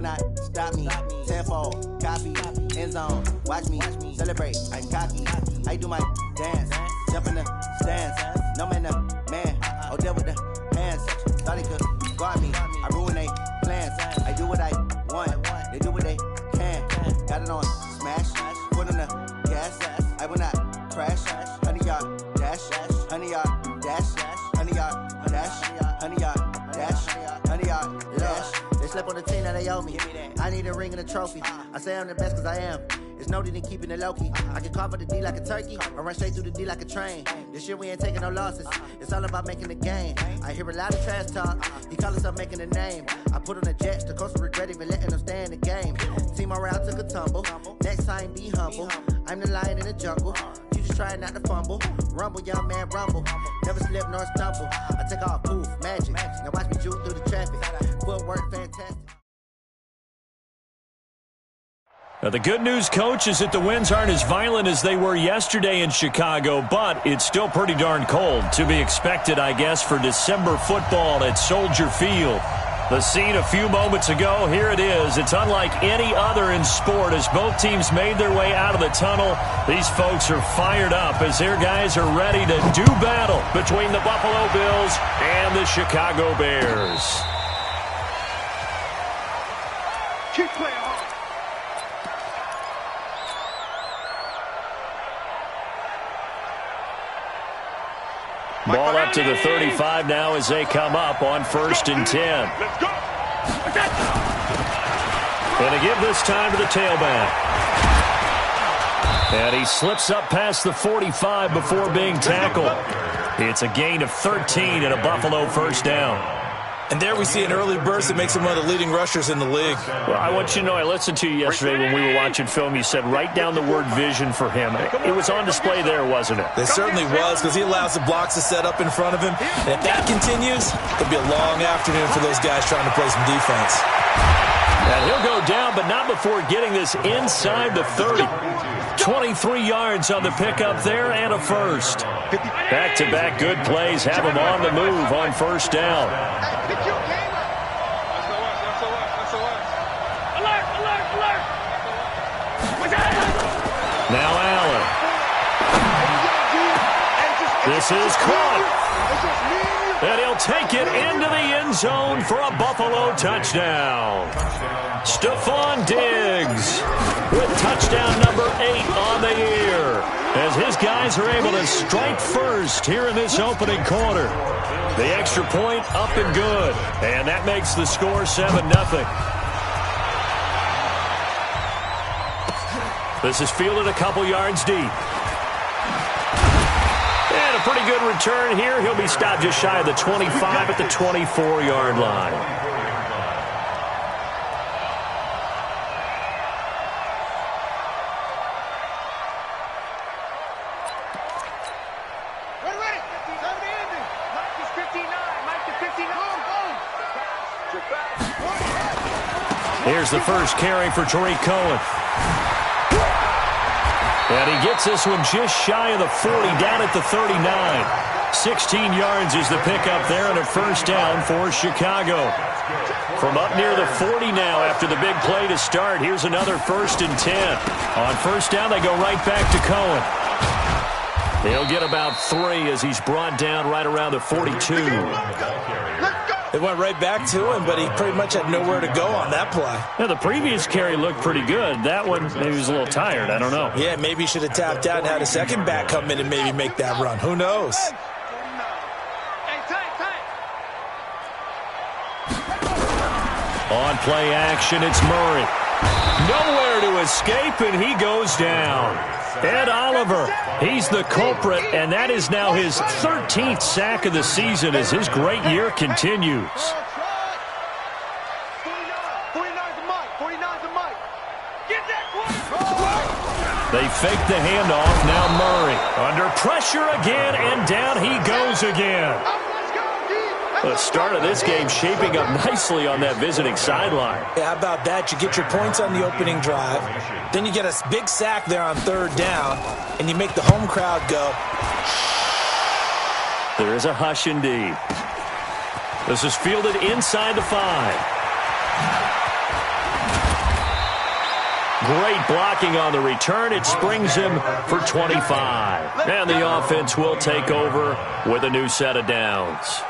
Not stop me, tenfold, copy, end zone, watch me, celebrate, I'm cocky, I do my dance, jump in the stands, no man the man, oh deal with the hands, thought he could guard me, I ruin they plans, I do what I want, they do what they can, got it on smash, put on the gas, I will not crash, 100 yard dash, 100 yard dash, 100 yard dash, 100 yard dash, 100 yard dash. They slept on the team that they owe me. I need a ring and a trophy. I say I'm the best cause I am. It's no need in keeping it low-key. I can carve up the D like a turkey or run straight through the D like a train. This year we ain't taking no losses. It's all about making the game. I hear a lot of trash talk. He call us up making a name. I put on the Jets. The coach will regret even letting them stay in the game. Team morale took a tumble. Next time be humble. I'm the lion in the jungle. You just trying not to fumble. Rumble, young man, rumble. Never slip nor stumble. I take off, poof, magic. Now watch me juke through the traffic. Footwork, fantastic. Now, the good news, Coach, is that the winds aren't as violent as they were yesterday in Chicago, but it's still pretty darn cold. To be expected, I guess, for December football at Soldier Field. The scene a few moments ago, here it is. It's unlike any other in sport as both teams made their way out of the tunnel. These folks are fired up as their guys are ready to do battle between the Buffalo Bills and the Chicago Bears. Keep playing hard. Ball up to the 35 now as they come up on 1st and 10. Let's go. And to give this time to the tailback. And he slips up past the 45 before being tackled. It's a gain of 13 and a Buffalo first down. And there we see an early burst that makes him one of the leading rushers in the league. Well, I want you to know, I listened to you yesterday when we were watching film. You said write down the word vision for him. It was on display there, wasn't it? It certainly was, because he allows the blocks to set up in front of him. And if that continues, it'll be a long afternoon for those guys trying to play some defense. And he'll go down, but not before getting this inside the 30. 23 yards on the pickup there and a first. Back-to-back good plays have him on the move on first down. Now Allen. This is caught. And he'll take it into the end zone for a Buffalo touchdown. Stephon Diggs with touchdown number 8 on the year as his guys are able to strike first here in this opening quarter. The extra point up and good, and that makes the score 7-0. This is fielded a couple yards deep. And a pretty good return here. He'll be stopped just shy of the 25 at the 24-yard line. Here's the first carry for Tariq Cohen. And he gets this one just shy of the 40, down at the 39. 16 yards is the pickup there and a first down for Chicago. From up near the 40 now after the big play to start, here's another 1st and 10. On first down, they go right back to Cohen. He'll get about 3 as he's brought down right around the 42. It went right back to him, but he pretty much had nowhere to go on that play. Yeah, the previous carry looked pretty good. That one, maybe he was a little tired. I don't know. Yeah, maybe he should have tapped out and had a second back come in and maybe make that run. Who knows? On play action, it's Murray. Nowhere to escape, and he goes down. Ed Oliver, he's the culprit, and that is now his 13th sack of the season as his great year continues. They fake the handoff. Now Murray under pressure again, and down he goes again. The start of this game shaping up nicely on that visiting sideline. Yeah, how about that? You get your points on the opening drive. Then you get a big sack there on 3rd down, and you make the home crowd go. There is a hush indeed. This is fielded inside the 5. Great blocking on the return. It springs him for 25. And the offense will take over with a new set of downs.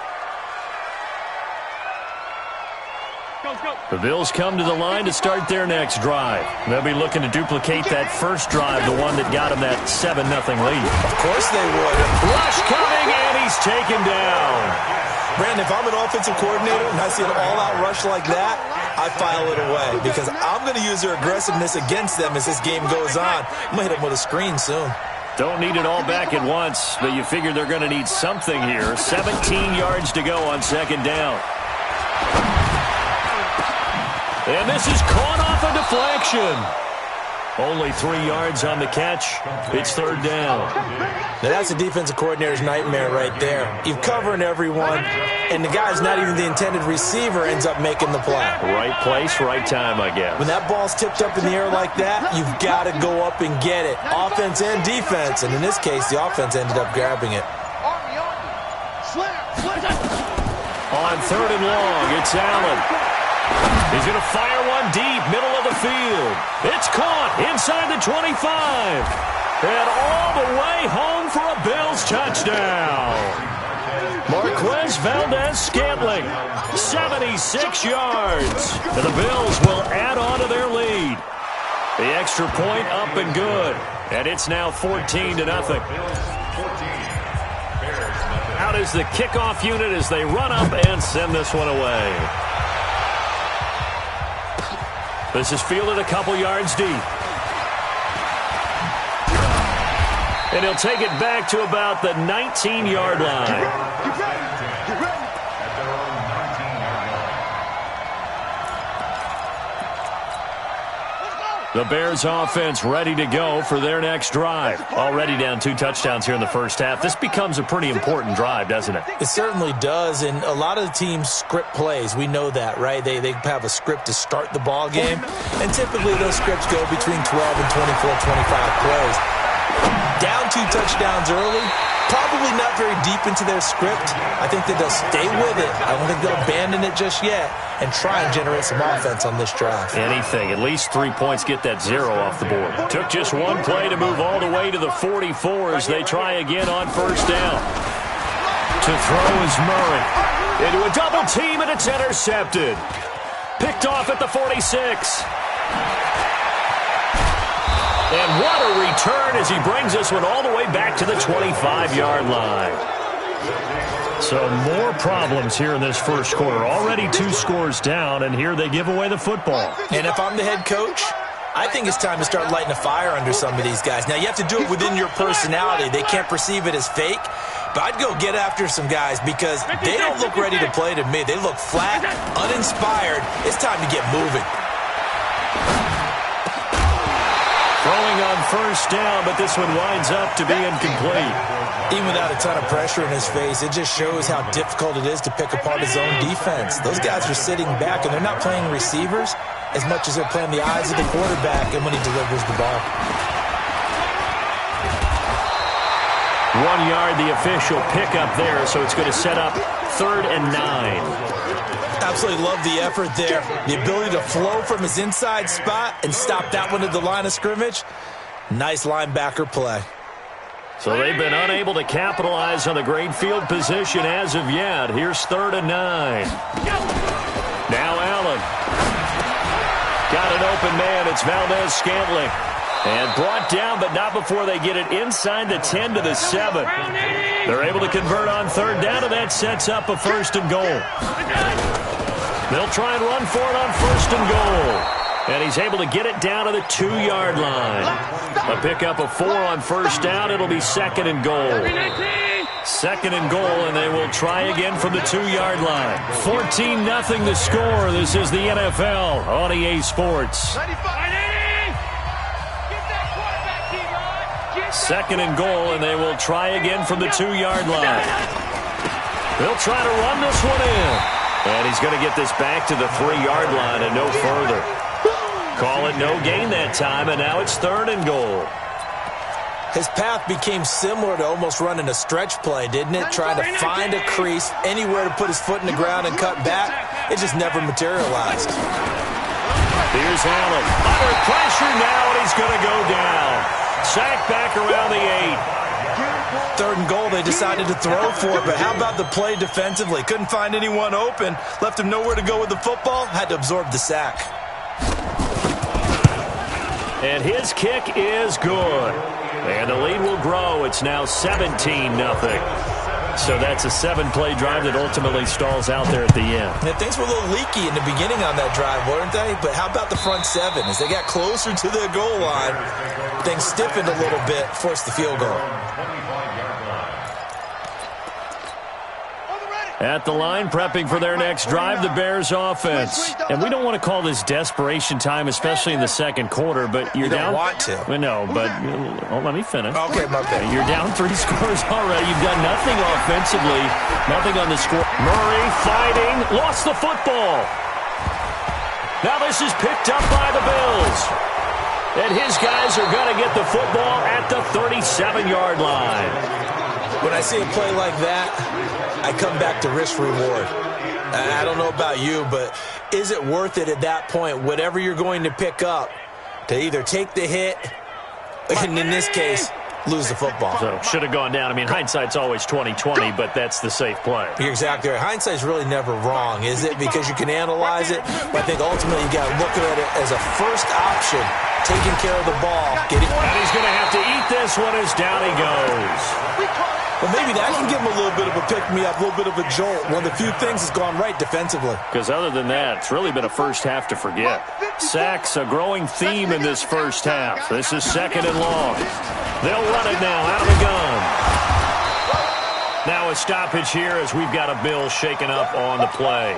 The Bills come to the line to start their next drive. They'll be looking to duplicate that first drive, the one that got them that 7-0 lead. Of course they would. Rush coming, and he's taken down. Brandon, if I'm an offensive coordinator and I see an all-out rush like that, I file it away because I'm going to use their aggressiveness against them as this game goes on. I'm going to hit them with a screen soon. Don't need it all back at once, but you figure they're going to need something here. 17 yards to go on second down. And this is caught off a deflection. Only 3 yards on the catch. It's third down. Now that's a defensive coordinator's nightmare right there. You're covering everyone, and the guy's not even the intended receiver ends up making the play. Right place, right time, I guess. When that ball's tipped up in the air like that, you've got to go up and get it. Offense and defense, and in this case, the offense ended up grabbing it. On third and long, it's Allen. He's going to fire one deep, middle of the field. It's caught inside the 25. And all the way home for a Bills touchdown. Marquez Valdes-Scantling, 76 yards. And the Bills will add on to their lead. The extra point up and good. And it's now 14-0. Out is the kickoff unit as they run up and send this one away. This is fielded a couple yards deep. And he'll take it back to about the 19-yard line. The Bears offense ready to go for their next drive. Already down 2 touchdowns here in the first half. This becomes a pretty important drive, doesn't it? It certainly does, and a lot of the teams script plays. We know that, right? They have a script to start the ball game, and typically those scripts go between 12 and 24, 25 plays. Down 2 touchdowns early, probably not very deep into their script. I think that they'll stay with it. I don't think they'll abandon it just yet and try and generate some offense on this drive. Anything. At least 3 points, get that 0 off the board. Took just one play to move all the way to the 44 as they try again on first down. To throw is Murray. Into a double team, and it's intercepted. Picked off at the 46. And what a return as he brings this one all the way back to the 25-yard line. So more problems here in this first quarter. Already 2 scores down, and here they give away the football. And if I'm the head coach, I think it's time to start lighting a fire under some of these guys. Now, you have to do it within your personality. They can't perceive it as fake. But I'd go get after some guys because they don't look ready to play to me. They look flat, uninspired. It's time to get moving. Throwing on first down, but this one winds up to be incomplete. Even without a ton of pressure in his face, it just shows how difficult it is to pick apart his own defense. Those guys are sitting back, and they're not playing receivers as much as they're playing the eyes of the quarterback and when he delivers the ball. 1 yard, the official pickup there, so it's going to set up 3rd and 9. Absolutely love the effort there. The ability to flow from his inside spot and stop that one at the line of scrimmage. Nice linebacker play. So they've been unable to capitalize on the great field position as of yet. Here's 3rd and 9. Now Allen. Got an open man. It's Valdes-Scantling. And brought down, but not before they get it inside the 10 to the 7. They're able to convert on 3rd down, and that sets up a 1st and goal. They'll try and run for it on 1st and goal. And he's able to get it down to the 2-yard line. A pickup of 4 on 1st down. It'll be 2nd and goal. 2nd and goal, and they will try again from the 2-yard line. 14-0 the score. This is the NFL on EA Sports. 2nd and goal, and they will try again from the 2-yard line. They'll try to run this one in. And he's going to get this back to the 3-yard line and no further. Call it no gain that time, and now it's 3rd and goal. His path became similar to almost running a stretch play, didn't it? Trying to find a crease, anywhere to put his foot in the ground and cut back. It just never materialized. Here's Allen. Under pressure now, and he's going to go down. Sacked back around the 8. 3rd and goal, they decided to throw for it, but how about the play defensively? Couldn't find anyone open, left him nowhere to go with the football, had to absorb the sack. And his kick is good. And the lead will grow. It's now 17-0. So that's a 7-play drive that ultimately stalls out there at the end. And things were a little leaky in the beginning on that drive, weren't they? But how about the front 7? As they got closer to the goal line, things stiffened a little bit, forced the field goal. At the line, prepping for their next drive, the Bears offense. And we don't want to call this desperation time, especially in the second quarter, but you're down. You don't want to. Well, no, but let me finish. Okay, my bad. You're down 3 scores already. You've done nothing offensively, nothing on the score. Murray fighting, lost the football. Now this is picked up by the Bills. And his guys are going to get the football at the 37-yard line. When I see a play like that, I come back to risk-reward. I don't know about you, but is it worth it at that point, whatever you're going to pick up, to either take the hit, and in this case, lose the football? So should have gone down. I mean, hindsight's always 20/20, but that's the safe play. You're exactly right. Hindsight's really never wrong, is it? Because you can analyze it, but I think ultimately you got to look at it as a first option, taking care of the ball. And he's going to have to eat this one as down he goes. Well, maybe that can give him a little bit of a pick-me-up, a little bit of a jolt. One of the few things that's gone right defensively. Because other than that, it's really been a first half to forget. Sacks, a growing theme in this first half. This is 2nd and long. They'll run it now out of the gun. Now a stoppage here as we've got a Bill shaken up on the play.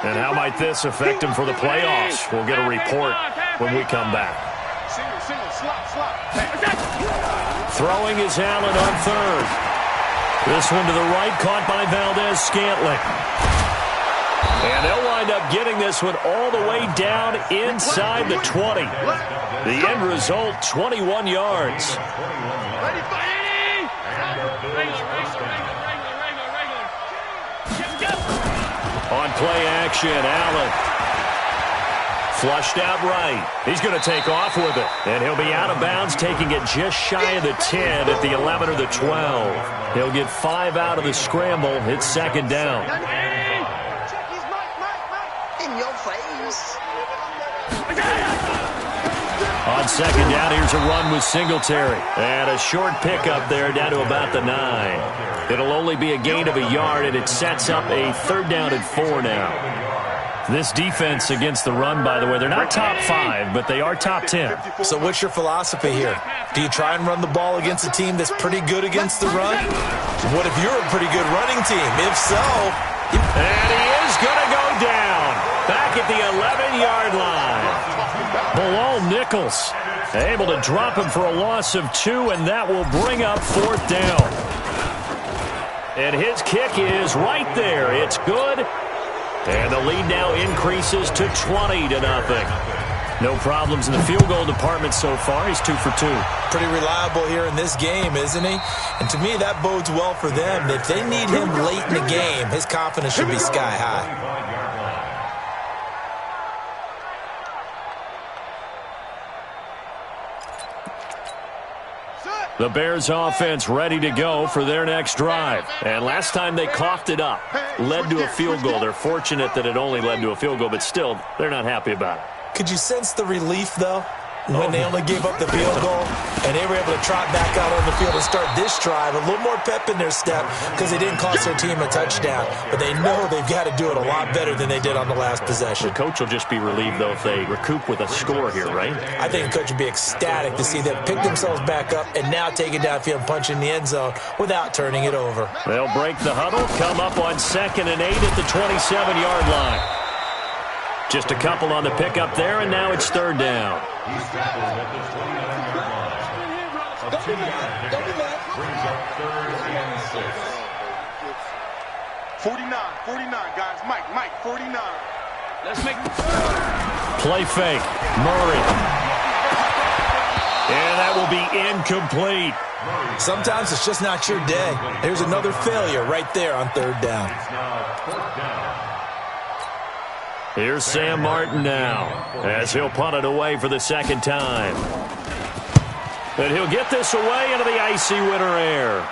And how might this affect him for the playoffs? We'll get a report when we come back. Throwing is Allen on 3rd. This one to the right, caught by Valdez-Scantling. And they'll wind up getting this one all the way down inside the 20. The end result, 21 yards. On play action, Allen. Flushed out right. He's going to take off with it. And he'll be out of bounds, taking it just shy of the 10 at the 11 or the 12. He'll get 5 out of the scramble. It's 2nd down. In your face. On 2nd down, here's a run with Singletary. And a short pickup there down to about the 9. It'll only be a gain of a yard, and it sets up a 3rd down and 4 now. This defense against the run, by the way, they're not top 5, but they are top 10. So what's your philosophy here? Do you try and run the ball against a team that's pretty good against the run? What if you're a pretty good running team? If so... And he is going to go down. Back at the 11-yard line. Bilal Nichols able to drop him for a loss of 2, and that will bring up 4th down. And his kick is right there. It's good. And the lead now increases to 20-0. No problems in the field goal department so far. He's 2 for 2. Pretty reliable here in this game, isn't he? And to me, that bodes well for them. If they need him late in the game, his confidence should be sky high. The Bears offense ready to go for their next drive. And last time they coughed it up, led to a field goal. They're fortunate that it only led to a field goal, but still, they're not happy about it. Could you sense the relief, though, when they only gave up the field goal and they were able to trot back out on the field and start this drive? A little more pep in their step because they didn't cost their team a touchdown, but they know they've got to do it a lot better than they did on the last possession. The coach will just be relieved, though, if they recoup with a score here, right? I think the coach would be ecstatic to see them pick themselves back up and now take it downfield and punch in the end zone without turning it over. They'll break the huddle, come up on 2nd and 8 at the 27-yard line. Just a couple on the pickup there, and now it's 3rd down. 49, guys. Mike, 49. Let's make play fake. Murray. And that will be incomplete. Sometimes it's just not your day. There's another failure right there on 3rd down. Here's Sam Martin now as he'll punt it away for the second time. And he'll get this away into the icy winter air.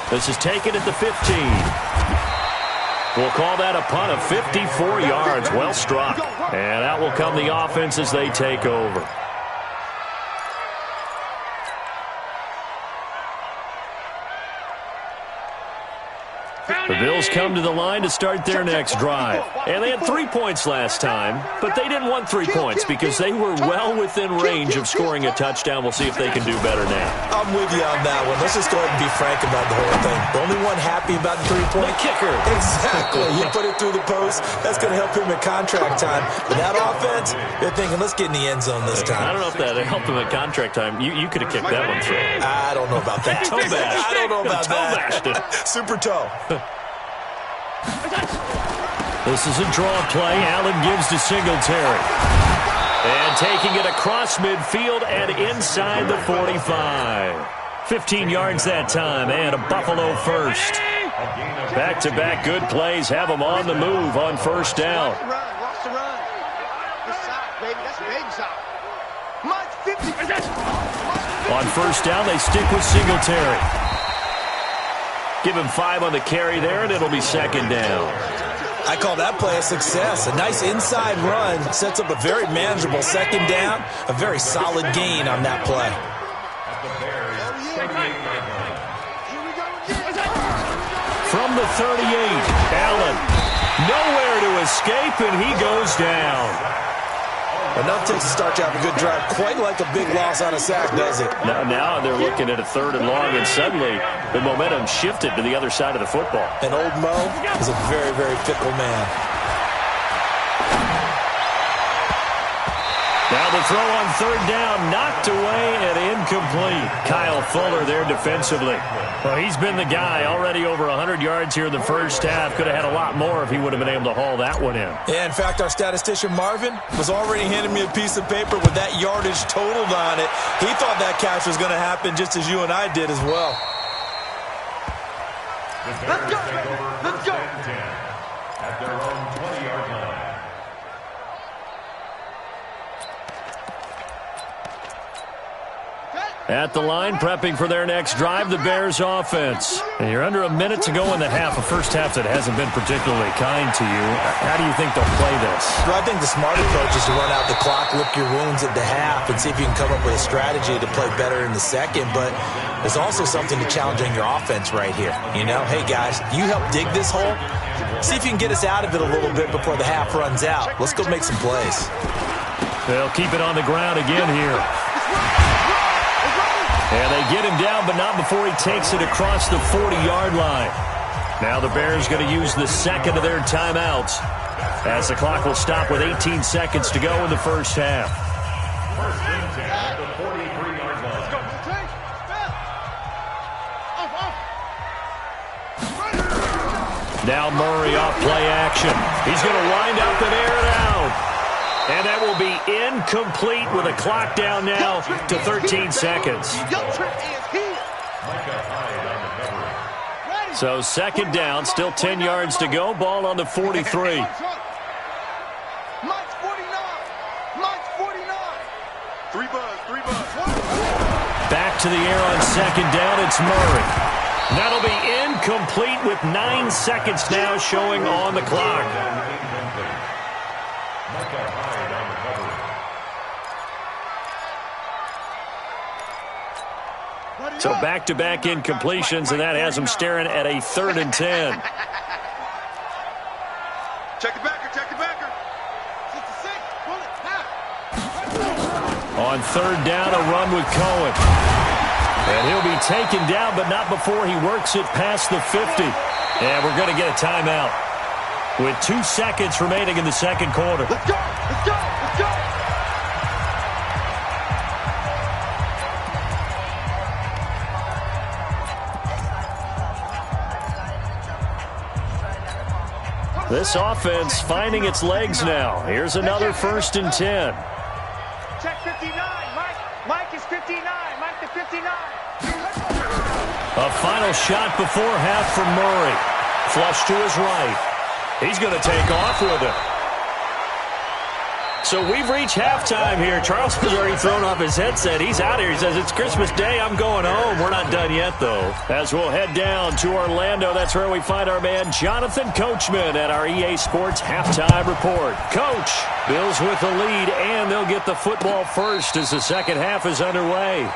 This is taken at the 15. We'll call that a punt of 54 yards. Well struck. And out will come the offense as they take over. The Bills come to the line to start their next drive. And they had 3 points last time, but they didn't want 3 points because they were well within range of scoring a touchdown. We'll see if they can do better now. I'm with you on that one. Let's just go ahead and be frank about the whole thing. The only one happy about the 3-point? The kicker. Exactly. You put it through the post. That's going to help him at contract time. But that offense, they're thinking, let's get in the end zone this time. I don't know if that helped him at contract time. You could have kicked that one through. I don't know about that. Toe bash. I don't know about that. Super toe. This is a draw play. Allen gives to Singletary. And taking it across midfield and inside the 45. 15 yards that time and a Buffalo first. Back-to-back good plays have them on the move on first down. Watch the run. Good side, baby. That's big side. Mike 50. On first down, they stick with Singletary. Give him 5 on the carry there, and it'll be second down. I call that play a success. A nice inside run sets up a very manageable second down. A very solid gain on that play. From the 38, Allen. Nowhere to escape, and he goes down. Enough takes to start you off a good drive. Quite like a big loss on a sack, does it? Now they're looking at a 3rd and long, and suddenly the momentum shifted to the other side of the football. And old Mo is a very, very fickle man. Now the throw on 3rd down, knocked away and incomplete. Kyle Fuller there defensively. Well, he's been the guy. Already over 100 yards here in the first half. Could have had a lot more if he would have been able to haul that one in. Yeah, in fact, our statistician Marvin was already handing me a piece of paper with that yardage totaled on it. He thought that catch was going to happen just as you and I did as well. Let's go. Let's go. At their own 20-yard line. At the line, prepping for their next drive, the Bears offense. And you're under a minute to go in the half, a first half that hasn't been particularly kind to you. How do you think they'll play this? Well, I think the smart approach is to run out the clock, lick your wounds at the half, and see if you can come up with a strategy to play better in the second. But there's also something to challenging your offense right here. You know, hey, guys, you help dig this hole. See if you can get us out of it a little bit before the half runs out. Let's go make some plays. They'll keep it on the ground again here. And they get him down, but not before he takes it across the 40-yard line. Now the Bears going to use the second of their timeouts as the clock will stop with 18 seconds to go in the first half. First and 10 at the 43-yard line. Now Murray off play action. He's going to wind up and air it out. And that will be incomplete with a clock down now to 13 seconds. So second down, still 10 yards to go. Ball on the 43. Mike's 49. Mike's 49. 3 buzz. Back to the air on second down. It's Murray. That'll be incomplete with 9 seconds now showing on the clock. So back-to-back incompletions, and that has them staring at a 3rd and 10. Check it backer. On 3rd down, a run with Cohen. And he'll be taken down, but not before he works it past the 50. And we're going to get a timeout with 2 seconds remaining in the second quarter. Let's go. This offense finding its legs now. Here's another 1st and 10. Check 59. Mike is 59. Mike the 59. A final shot before half from Murray. Flush to his right. He's going to take off with it. So we've reached halftime here. Charles has already thrown off his headset. He's out here. He says, it's Christmas Day. I'm going home. We're not done yet, though. As we'll head down to Orlando, that's where we find our man Jonathan Coachman at our EA Sports Halftime Report. Coach, Bills with the lead, and they'll get the football first as the second half is underway.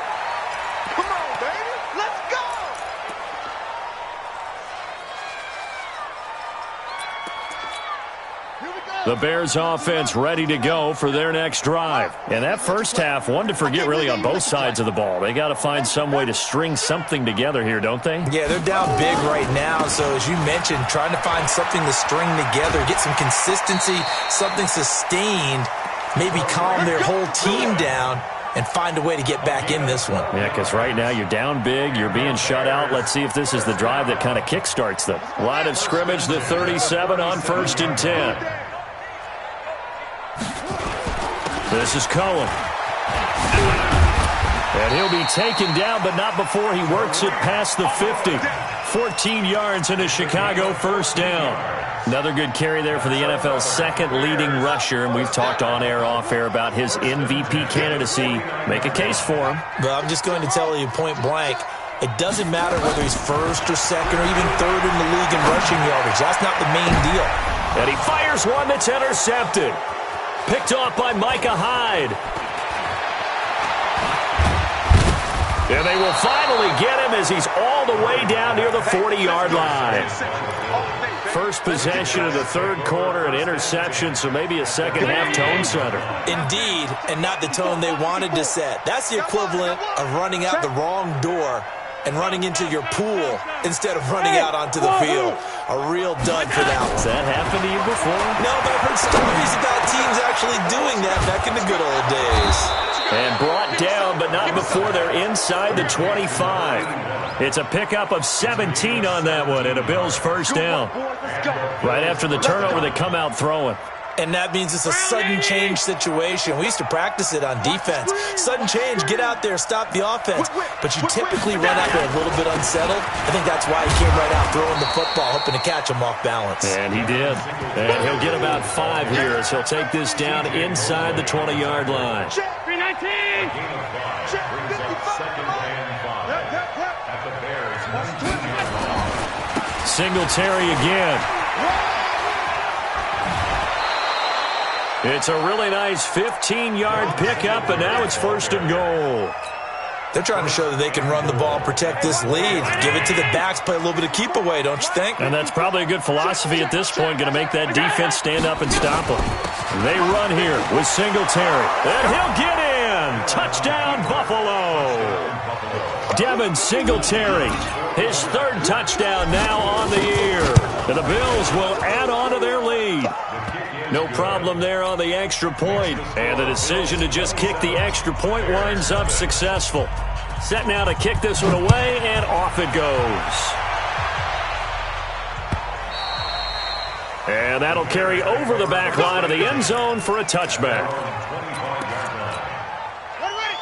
Come on, baby. Let's go. Here we go. The Bears offense ready to go for their next drive. And that first half, one to forget really on both sides of the ball. They got to find some way to string something together here, don't they? Yeah, they're down big right now. So as you mentioned, trying to find something to string together, get some consistency, something sustained, maybe calm their whole team down and find a way to get back in this one. Yeah, because right now you're down big, you're being shut out. Let's see if this is the drive that kind of kickstarts them. Line of scrimmage, the 37 on 1st and 10. This is Cohen. And he'll be taken down, but not before he works it past the 50. 14 yards and a Chicago first down. Another good carry there for the NFL's second leading rusher, and we've talked on air, off air about his MVP candidacy. Make a case for him. But I'm just going to tell you point blank, it doesn't matter whether he's first or second or even third in the league in rushing yardage. That's not the main deal. And he fires one that's intercepted. Picked off by Micah Hyde. And they will finally get him as he's all the way down near the 40-yard line. First possession of the third quarter, an interception, so maybe a second-half tone setter. Indeed, and not the tone they wanted to set. That's the equivalent of running out the wrong door and running into your pool instead of running out onto the field. A real dud for that one. Has that happened to you before? No, but I've heard stories about teams actually doing that back in the good old days. And brought down, but not before they're inside the 25. It's a pickup of 17 on that one, and a Bills first down. Right after the turnover, they come out throwing. And that means it's a sudden change situation. We used to practice it on defense. Sudden change, get out there, stop the offense. But you typically run out there a little bit unsettled. I think that's why he came right out throwing the football, hoping to catch him off balance. And he did. And he'll get about 5 here as he'll take this down inside the 20-yard line. Check 319. Check 55. At the Bears. Singletary again. It's a really nice 15-yard pickup, and now it's first and goal. They're trying to show that they can run the ball, protect this lead, give it to the backs, play a little bit of keep away, don't you think? And that's probably a good philosophy at this point, going to make that defense stand up and stop them. They run here with Singletary, and he'll get in. Touchdown, Buffalo. Devin Singletary, his third touchdown now on the year. And the Bills will add on to their lead. No problem there on the extra point. And the decision to just kick the extra point winds up successful. Set now to kick this one away, and off it goes. And that'll carry over the back line of the end zone for a touchback.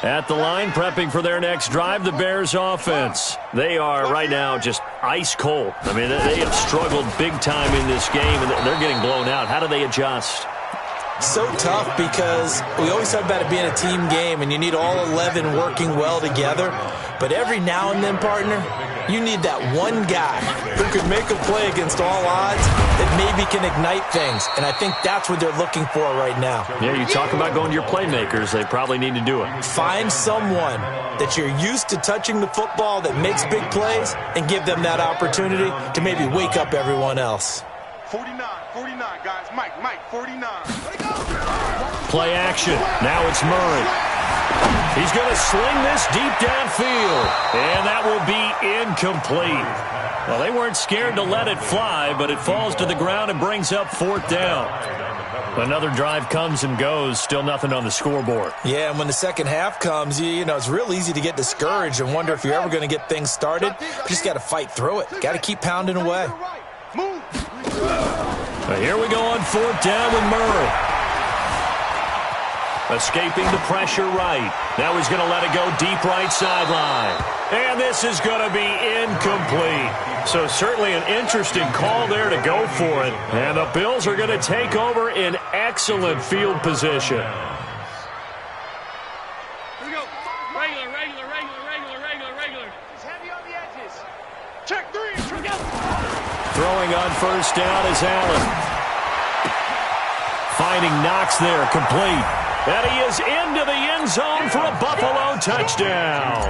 At the line, prepping for their next drive, the Bears offense. They are right now just ice cold. I mean, they have struggled big time in this game, and they're getting blown out. How do they adjust? So tough because we always talk about it being a team game, and you need all 11 working well together. But every now and then, partner, you need that one guy who can make a play against all odds that maybe can ignite things. And I think that's what they're looking for right now. Yeah, you talk about going to your playmakers. They probably need to do it. Find someone that you're used to touching the football that makes big plays and give them that opportunity to maybe wake up everyone else. 49, guys. Mike, 49. Play action. Now it's Murray. He's going to sling this deep downfield, and that will be incomplete. Well, they weren't scared to let it fly, but it falls to the ground and brings up fourth down. Another drive comes and goes, still nothing on the scoreboard. Yeah, and when the second half comes, you know, it's real easy to get discouraged and wonder if you're ever going to get things started. You just got to fight through it. Got to keep pounding away. But here we go on fourth down with Murray. Escaping the pressure right. Now he's going to let it go deep right sideline. And this is going to be incomplete. So certainly an interesting call there to go for it. And the Bills are going to take over in excellent field position. Here we go. Regular. He's heavy on the edges. Check 3. Here we go. Throwing on first down is Allen. Finding Knox there, complete. And he is into the end zone for a Buffalo touchdown.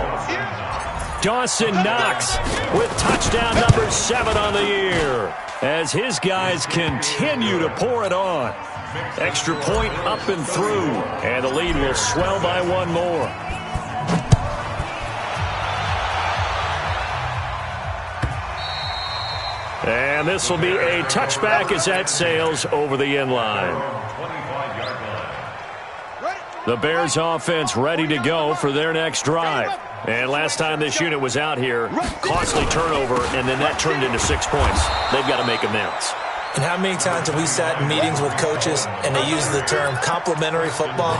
Dawson Knox with touchdown number 7 on the year as his guys continue to pour it on. Extra point up and through, and the lead will swell by 1 more. And this will be a touchback as that sails over the end line. The Bears offense ready to go for their next drive. And last time this unit was out here, costly turnover, and then that turned into 6 points. They've got to make amends. And how many times have we sat in meetings with coaches and they use the term complementary football?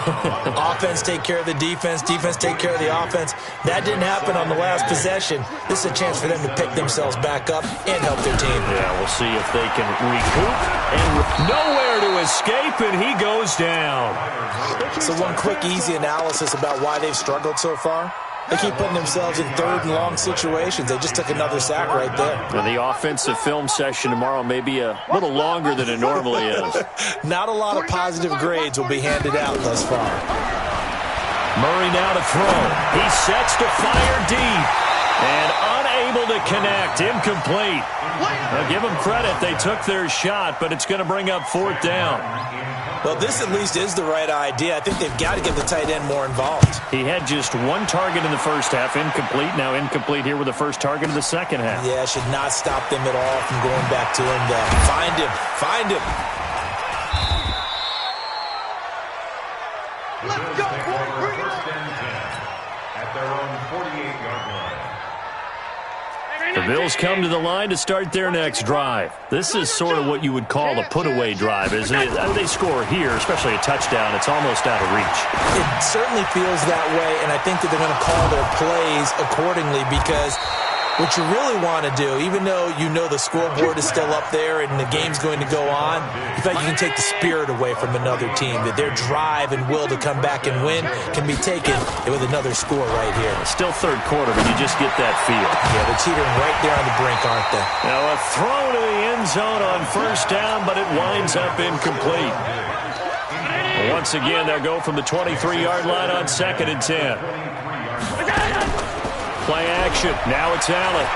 Offense take care of the defense, defense take care of the offense. That didn't happen on the last possession. This is a chance for them to pick themselves back up and help their team. Yeah, we'll see if they can recoup. And nowhere to escape, and he goes down. So one quick, easy analysis about why they've struggled so far. They keep putting themselves in 3rd and long situations. They just took another sack right there. And the offensive film session tomorrow may be a little longer than it normally is. Not a lot of positive grades will be handed out thus far. Murray now to throw. He sets to fire deep. And unable to connect. Incomplete. Now give them credit. They took their shot, but it's going to bring up 4th down. Well, this at least is the right idea. I think they've got to get the tight end more involved. He had just 1 target in the first half, incomplete. Now incomplete here with the first target of the second half. Yeah, should not stop them at all from going back to him. Find him. Let's go, boy. Bring it First and 10 at their own 48-yard line. The Bills come to the line to start their next drive. This is sort of what you would call a put-away drive, isn't it? They score here, especially a touchdown. It's almost out of reach. It certainly feels that way, and I think that they're going to call their plays accordingly because what you really want to do, even though you know the scoreboard is still up there and the game's going to go on, you feel like you can take the spirit away from another team, that their drive and will to come back and win can be taken with another score right here. Still 3rd quarter, but you just get that feel. Yeah, they're teetering right there on the brink, aren't they? Now a throw to the end zone on first down, but it winds up incomplete. Once again, they'll go from the 23-yard line on 2nd and 10. Play action. Now it's Allen.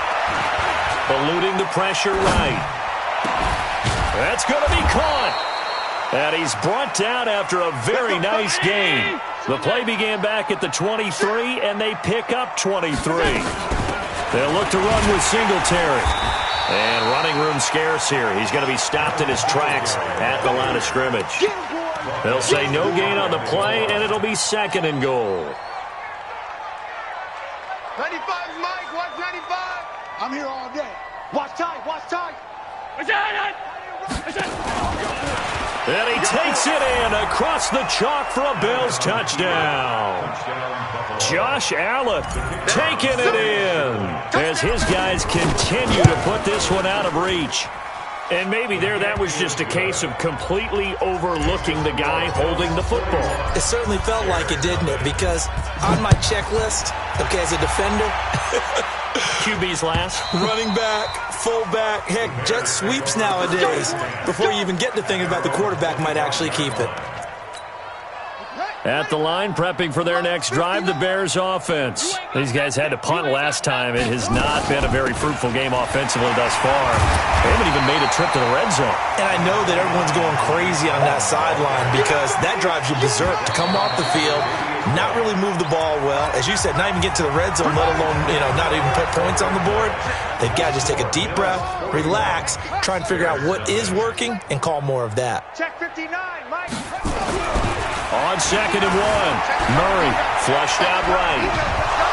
Eluding the pressure right. That's going to be caught. And he's brought down after a very nice gain. The play began back at the 23, and they pick up 23. They'll look to run with Singletary. And running room scarce here. He's going to be stopped in his tracks at the line of scrimmage. They'll say no gain on the play, and it'll be 2nd and goal. 95, Mike. Watch 95. I'm here all day. Watch tight. And he takes it in across the chalk for a Bills touchdown. Josh Allen taking it in as his guys continue to put this one out of reach. And maybe that was just a case of completely overlooking the guy holding the football. It certainly felt like it, didn't it? Because on my checklist, okay, as a defender, QB's last. running back, fullback, heck, jet sweeps nowadays. Before you even get to thinking about the quarterback might actually keep it. At the line, prepping for their next drive, the Bears offense. These guys had to punt last time. It has not been a very fruitful game offensively thus far. They haven't even made a trip to the red zone. And I know that everyone's going crazy on that sideline because that drives you berserk to come off the field, not really move the ball well. As you said, not even get to the red zone, let alone, not even put points on the board. They've got to just take a deep breath, relax, try and figure out what is working, and call more of that. Check 59, Mike. On 2nd and 1, Murray flushed out right.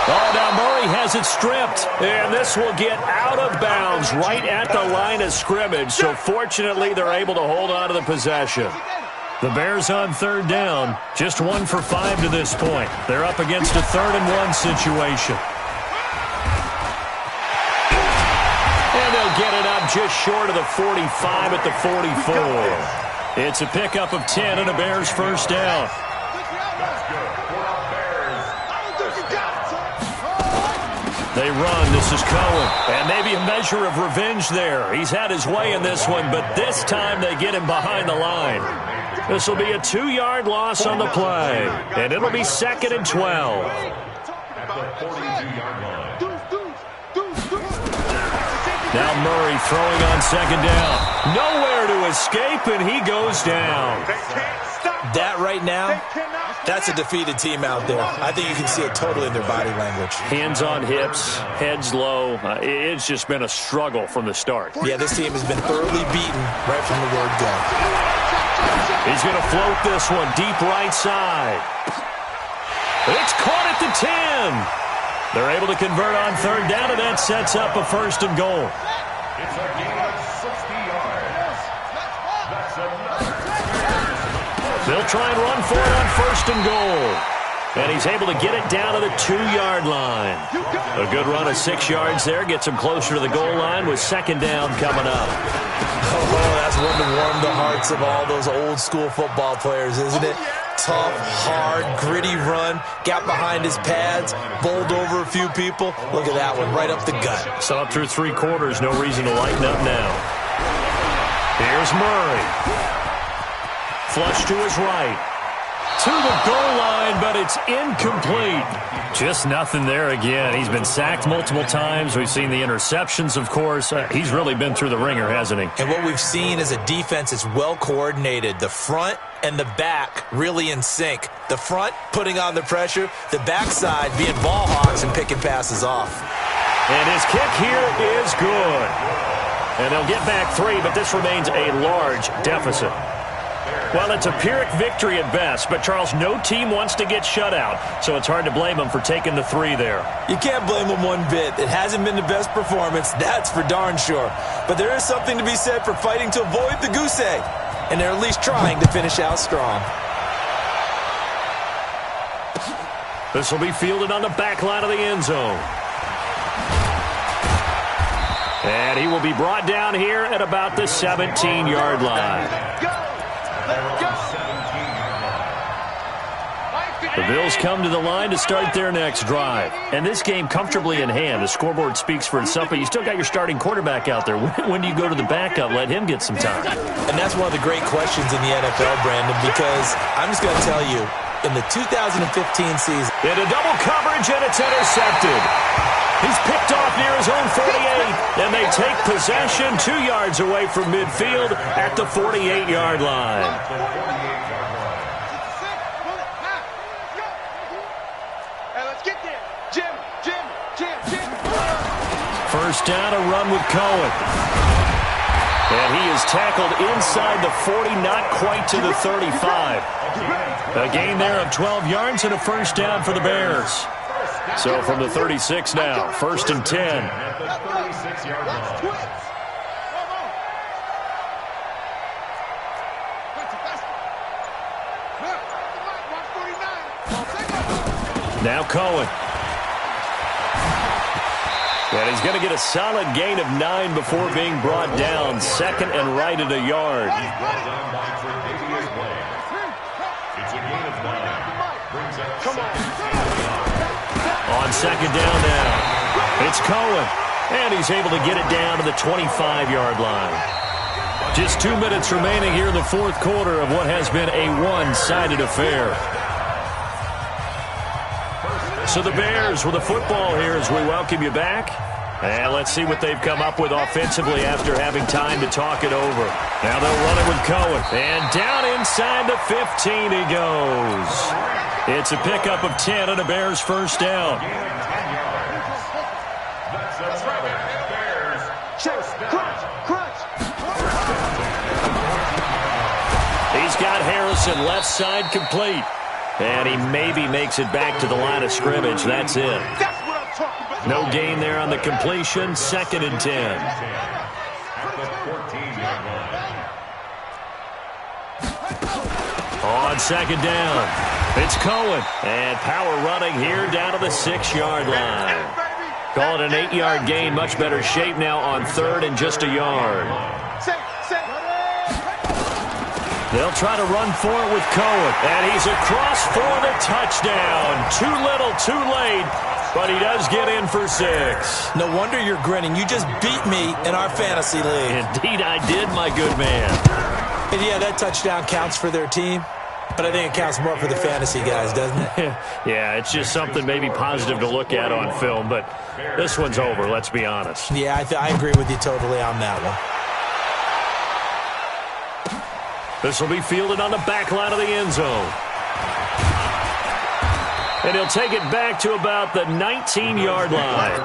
Oh, now Murray has it stripped, and this will get out of bounds right at the line of scrimmage, so fortunately they're able to hold on to the possession. The Bears on third down, just 1 for 5 to this point. They're up against a 3rd-and-1 situation. And they'll get it up just short of the 45 at the 44. It's a pickup of 10 and a Bears first down. They run. This is Cohen. And maybe a measure of revenge there. He's had his way in this one, but this time they get him behind the line. This will be a 2-yard loss on the play. And it'll be 2nd and 12. Now Murray throwing on 2nd down. Nowhere to escape, and he goes down. That right now, that's a defeated team out there. I think you can see it totally in their body language. Hands on hips, heads low. It's just been a struggle from the start. Yeah, this team has been thoroughly beaten right from the word go. He's going to float this one deep right side. It's caught at the 10. They're able to convert on 3rd down, and that sets up a 1st and goal. It's a gain of 60 yards. That's another. They'll try and run for it on 1st and goal. And he's able to get it down to the 2-yard line. A good run of 6 yards there. Gets him closer to the goal line with 2nd down coming up. Oh, that's one to warm the hearts of all those old-school football players, isn't it? Tough, hard, gritty run. Got behind his pads. Bowled over a few people. Look at that one, right up the gut. So up through 3 quarters, no reason to lighten up now. Here's Murray. Flush to his right. To the goal line, but it's incomplete. Just nothing there again. He's been sacked multiple times. We've seen the interceptions, of course. He's really been through the ringer, hasn't he? And what we've seen is a defense that's well coordinated. The front and the back really in sync. The front putting on the pressure. The backside being ball hawks and picking passes off. And his kick here is good. And they'll get back 3, but this remains a large deficit. Well, it's a Pyrrhic victory at best, but, Charles, no team wants to get shut out, so it's hard to blame them for taking the 3 there. You can't blame them one bit. It hasn't been the best performance, that's for darn sure. But there is something to be said for fighting to avoid the goose egg, and they're at least trying to finish out strong. This will be fielded on the back line of the end zone. And he will be brought down here at about the 17-yard line. The Bills come to the line to start their next drive. And this game comfortably in hand. The scoreboard speaks for itself, but you still got your starting quarterback out there. When do you go to the backup? Let him get some time. And that's one of the great questions in the NFL, Brandon, because I'm just going to tell you, in the 2015 season, into double coverage, and it's intercepted. He's picked off near his own 48, and they take possession 2 yards away from midfield at the 48-yard line. First down, a run with Cohen. And he is tackled inside the 40, not quite to the 35. A gain there of 12 yards and a first down for the Bears. So from the 36 now, 1st and 10. Now Cohen. And he's going to get a solid gain of 9 before being brought down. 2nd and right at a yard. On 2nd down now, it's Cohen. And he's able to get it down to the 25-yard line. Just 2 minutes remaining here in the 4th quarter of what has been a one-sided affair. So the Bears with the football here as we welcome you back. And let's see what they've come up with offensively after having time to talk it over. Now they'll run it with Cohen. And down inside the 15 he goes. It's a pickup of 10 and a Bears first down. He's got Harrison left side complete. And he maybe makes it back to the line of scrimmage. That's it. No gain there on the completion. 2nd and 10. On second down, it's Cohen. And power running here down to the 6-yard line. Call it an 8-yard gain. Much better shape now on third and just a yard. They'll try to run for it with Cohen. And he's across for the touchdown. Too little, too late. But he does get in for 6. No wonder you're grinning. You just beat me in our fantasy league. Indeed I did, my good man. And yeah, that touchdown counts for their team, but I think it counts more for the fantasy guys, doesn't it? Yeah, it's just something maybe positive to look at on film, but this one's over, let's be honest. Yeah, I agree with you totally on that one. This will be fielded on the back line of the end zone. And he'll take it back to about the 19-yard line.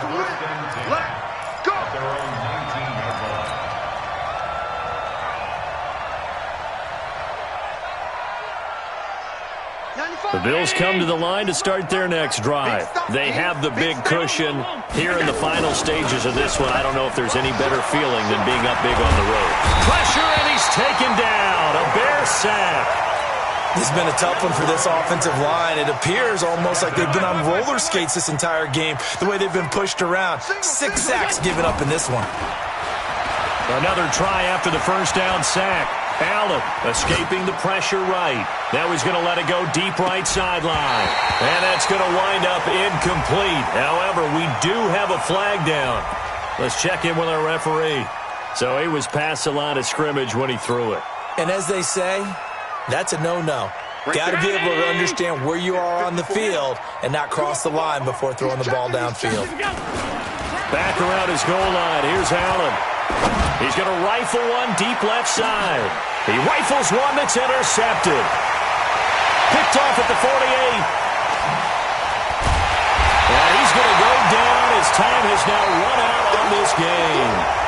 The Bills come to the line to start their next drive. They have the big cushion. Here in the final stages of this one, I don't know if there's any better feeling than being up big on the road. Pressure, and he's taken down. A Bear sack. This has been a tough one for this offensive line. It appears almost like they've been on roller skates this entire game, the way they've been pushed around. 6 sacks given up in this one. Another try after the first down sack. Allen escaping the pressure right. Now he's going to let it go deep right sideline. And that's going to wind up incomplete. However, we do have a flag down. Let's check in with our referee. So he was past the line of scrimmage when he threw it. And as they say, that's a no-no. Got to be able to understand where you are on the field and not cross the line before throwing the ball downfield. Back around his goal line. Here's Allen. He's going to rifle one deep left side. He rifles one that's intercepted. Picked off at the 48. And he's going to go down as time has now run out on this game.